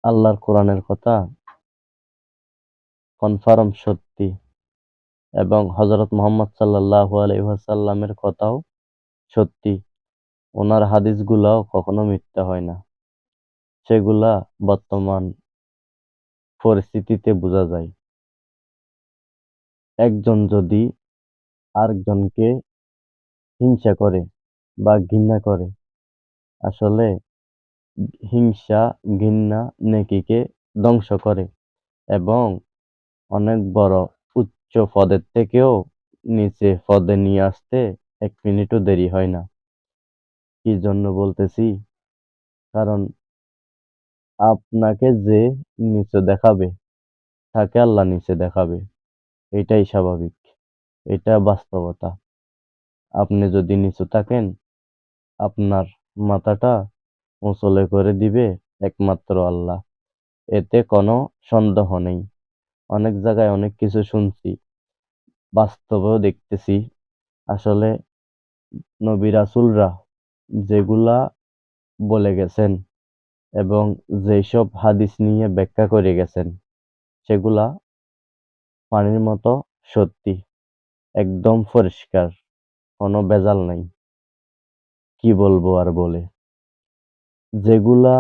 আল্লাহর কোরআনের কথা কনফার্ম সত্যি এবং হযরত মুহাম্মদ সাল্লাল্লাহু আলাইহি ওয়াসাল্লামের কথাও সত্যি। ওনার হাদিসগুলাও কখনো মিথ্যা হয় না। সেগুলা বর্তমান পরিস্থিতিতে বোঝা যায়। একজন যদি আরেকজনকে হিংসা করে বা ঘৃণা করে, আসলে হিংসা, ঘৃণা নেকীকে ধ্বংস করে এবং অনেক বড় উচ্চ পদের থেকেও নিচে পদে নিয়ে আসতে ১ মিনিটও দেরি হয় না। কি জন্য বলতেছি? কারণ আপনাকে যে নিচু দেখাবে, তাকে আল্লাহ নিচে দেখাবে। এটাই স্বাভাবিক। এটা বাস্তবতা। আপনি যদি নিচু থাকেন, আপনার মাথাটা উঁচুলে করে দিবে একমাত্র আল্লাহ। এতে কোনো সন্দেহ নেই। অনেক জায়গায় অনেক কিছু শুনছি, বাস্তবেও দেখতেছি। আসলে নবী রাসূলরা যেগুলা বলে গেছেন এবং যেসব হাদিস নিয়ে ব্যাখ্যা করে গেছেন, সেগুলা পানির মতো সত্যি। একদম পরিষ্কার। কোনো ভেজাল নাই। কি বলবো আর বলে? যেগুলা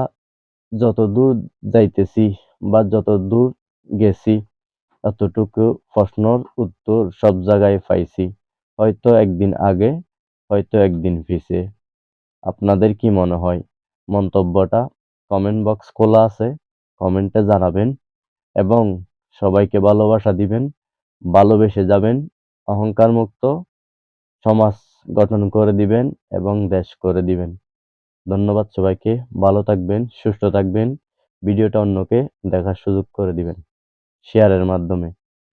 যতদূর যাইতেছি বা যতদূর গেছি, এতটুকু প্রশ্নর উত্তর সব জায়গায় পাইছি। হয়তো একদিন আগে, হয়তো একদিন পিছে। আপনাদের কি মনে হয়? মন্তব্যটা কমেন্ট বক্স খোলা আছে। কমেন্টে জানাবেন এবং সবাইকে ভালোবাসা দিবেন। ভালোবেসে যাবেন। অহংকারমুক্ত সমাজ গঠন করে দিবেন এবং দেশ করে দিবেন। ধন্যবাদ সবাইকে। ভালো থাকবেন, সুস্থ থাকবেন। ভিডিওটা অন্যকে দেখার সুযোগ করে দিবেন শেয়ারের মাধ্যমে।